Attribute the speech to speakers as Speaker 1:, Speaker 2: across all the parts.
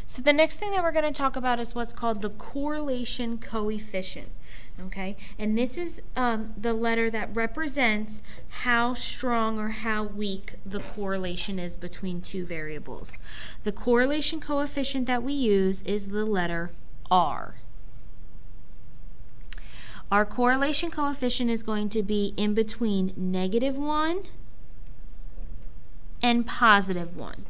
Speaker 1: So the next thing that we're going to talk about is what's called the correlation coefficient. Okay, and this is the letter that represents how strong or how weak the correlation is between two variables. The correlation coefficient that we use is the letter R. Our correlation coefficient is going to be in between -1 and +1.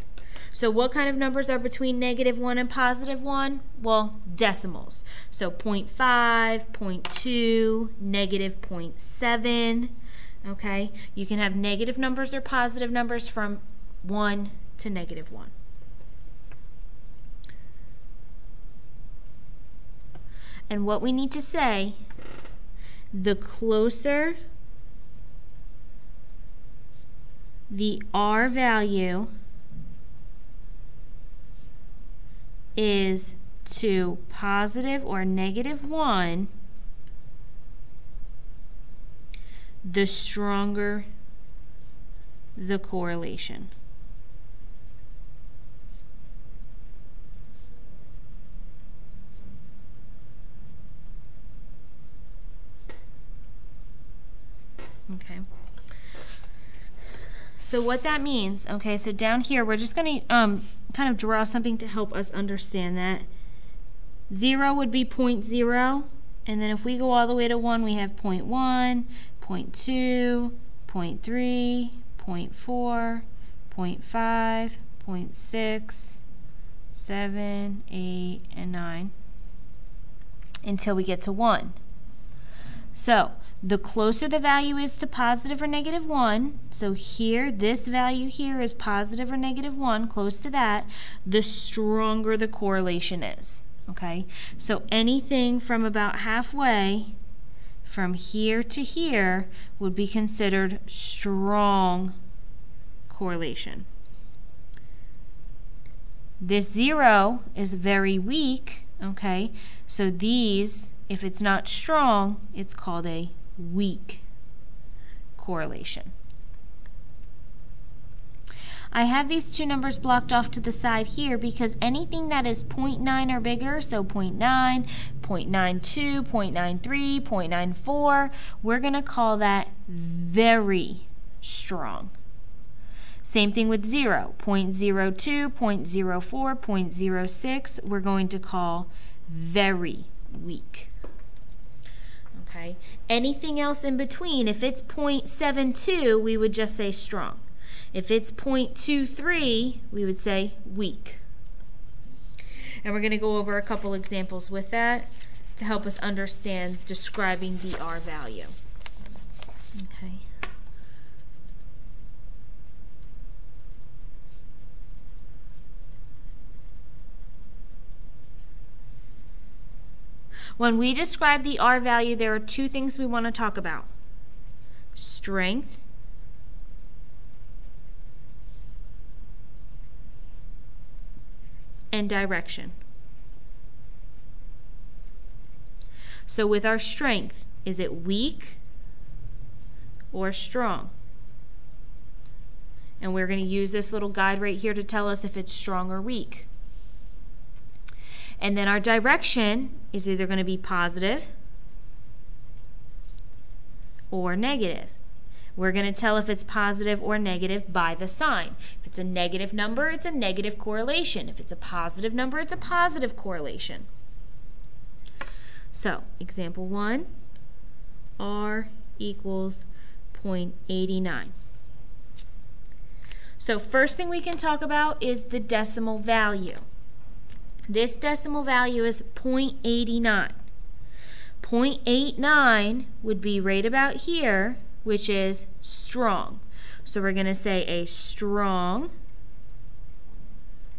Speaker 1: So what kind of numbers are between -1 and +1? Well, decimals. So 0.5, 0.2, -0.7. Okay? You can have negative numbers or positive numbers from 1 to -1. And what we need to say, the closer the R value is to positive or -1, the stronger the correlation. Okay. So what that means, okay, so down here we're just going to kind of draw something to help us understand that. 0 would be 0.0, and then if we go all the way to 1, we have 0.1, 0.2, 0.3, 0.4, 0.5, 0.6, 7, 8, and 9, until we get to 1. So the closer the value is to positive or -1, so here, this value here is positive or -1, close to that, the stronger the correlation is, okay? So anything from about halfway, from here to here, would be considered strong correlation. This 0 is very weak, okay? So these, if it's not strong, it's called a weak correlation. I have these two numbers blocked off to the side here because anything that is 0.9 or bigger, so 0.9, 0.92, 0.93, 0.94, we're going to call that very strong. Same thing with 0, 0.02, 0.04, 0.06, we're going to call very weak. Okay. Anything else in between, if it's 0.72, we would just say strong. If it's 0.23, we would say weak. And we're going to go over a couple examples with that to help us understand describing the R value. Okay. When we describe the R value, there are two things we want to talk about: strength and direction. So with our strength, is it weak or strong? And we're going to use this little guide right here to tell us if it's strong or weak. And then our direction is either going to be positive or negative. We're going to tell if it's positive or negative by the sign. If it's a negative number, it's a negative correlation. If it's a positive number, it's a positive correlation. So, example 1, R equals 0.89. So first thing we can talk about is the decimal value. This decimal value is 0.89. 0.89 would be right about here, which is strong. So we're going to say a strong,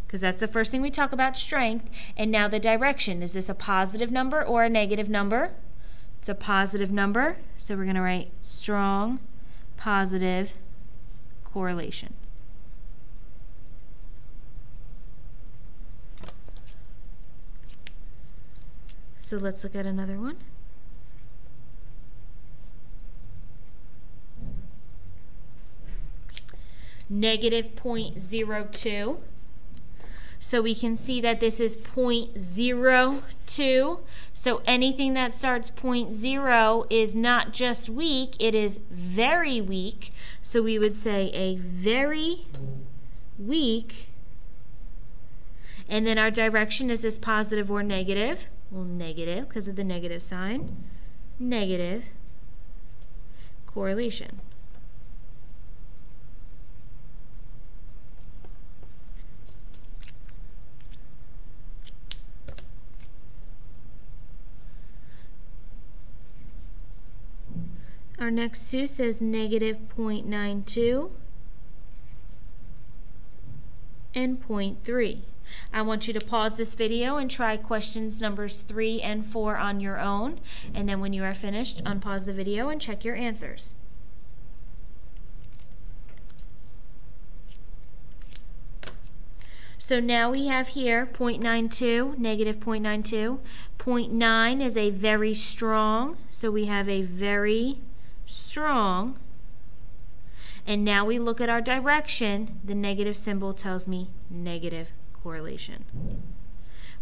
Speaker 1: because that's the first thing we talk about, strength. And now the direction. Is this a positive number or a negative number? It's a positive number, so we're going to write strong, positive correlation. So let's look at another one. -0.02. So we can see that this is 0.02. So anything that starts 0.0 is not just weak, it is very weak. So we would say a very weak. And then our direction, is this positive or negative? Well, negative because of the negative sign. Negative correlation. Our next two says negative 0.92 and 0.3. I want you to pause this video and try questions numbers 3 and 4 on your own, and then when you are finished, unpause the video and check your answers. So now we have here 0.92, negative 0.92. 0.9 is a very strong, so we have a very strong. And now we look at our direction. The negative symbol tells me negative correlation.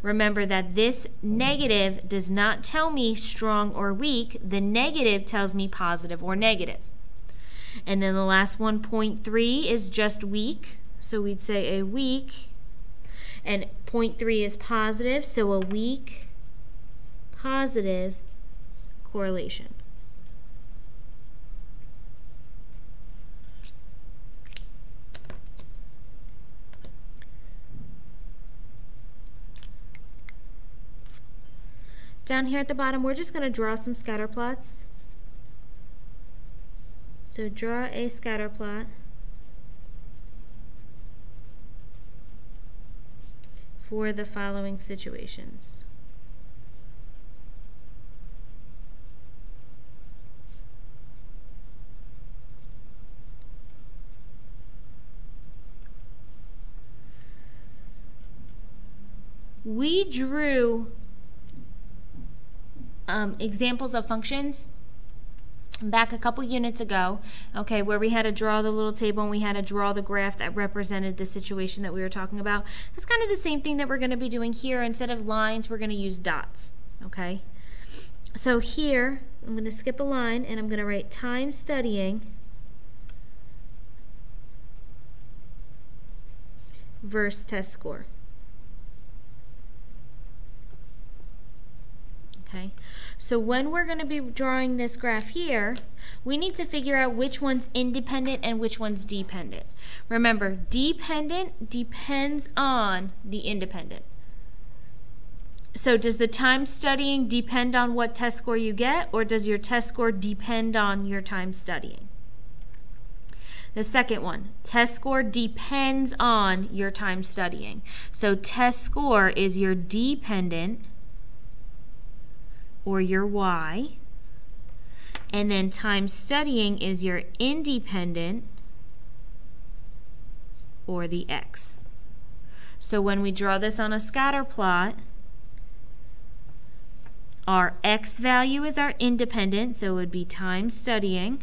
Speaker 1: Remember that this negative does not tell me strong or weak. The negative tells me positive or negative. And then the last one, 0.3, is just weak. So we'd say a weak. And 0.3 is positive, so a weak positive correlation. Down here at the bottom, we're just going to draw some scatter plots. So draw a scatter plot for the following situations. We drew examples of functions back a couple units ago, okay, where we had to draw the little table and we had to draw the graph that represented the situation that we were talking about. That's kind of the same thing that we're going to be doing here. Instead of lines, we're going to use dots, okay? So here, I'm going to skip a line and I'm going to write time studying versus test score. Okay, so when we're going to be drawing this graph here, we need to figure out which one's independent and which one's dependent. Remember, dependent depends on the independent. So does the time studying depend on what test score you get, or does your test score depend on your time studying? The second one, test score depends on your time studying. So test score is your dependent, or your Y, and then time studying is your independent, or the X. So when we draw this on a scatter plot, our X value is our independent, so it would be time studying,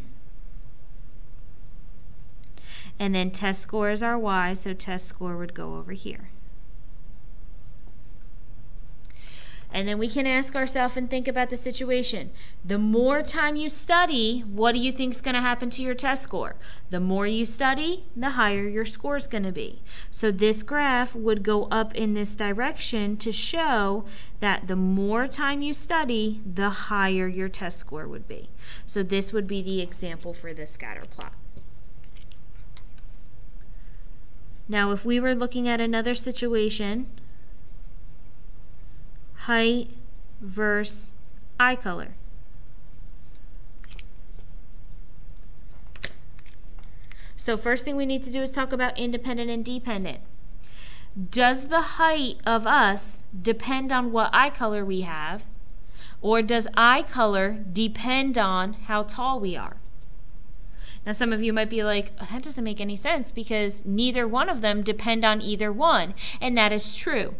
Speaker 1: and then test score is our Y, so test score would go over here. And then we can ask ourselves and think about the situation. The more time you study, what do you think is going to happen to your test score? The more you study, the higher your score is going to be. So this graph would go up in this direction to show that the more time you study, the higher your test score would be. So this would be the example for this scatter plot. Now if we were looking at another situation, height versus eye color. So first thing we need to do is talk about independent and dependent. Does the height of us depend on what eye color we have, or does eye color depend on how tall we are? Now some of you might be like, oh, that doesn't make any sense because neither one of them depend on either one. And that is true.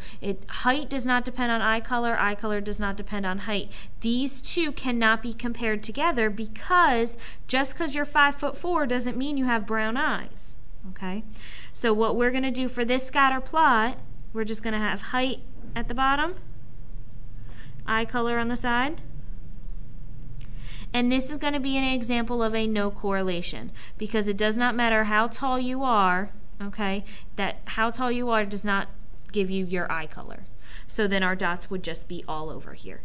Speaker 1: Height does not depend on eye color does not depend on height. These two cannot be compared together because just because you're 5'4" doesn't mean you have brown eyes. Okay? So what we're going to do for this scatter plot we're just going to have height at the bottom, eye color on the side. And this is going to be an example of a no correlation, because it does not matter how tall you are, okay, that how tall you are does not give you your eye color. So then our dots would just be all over here.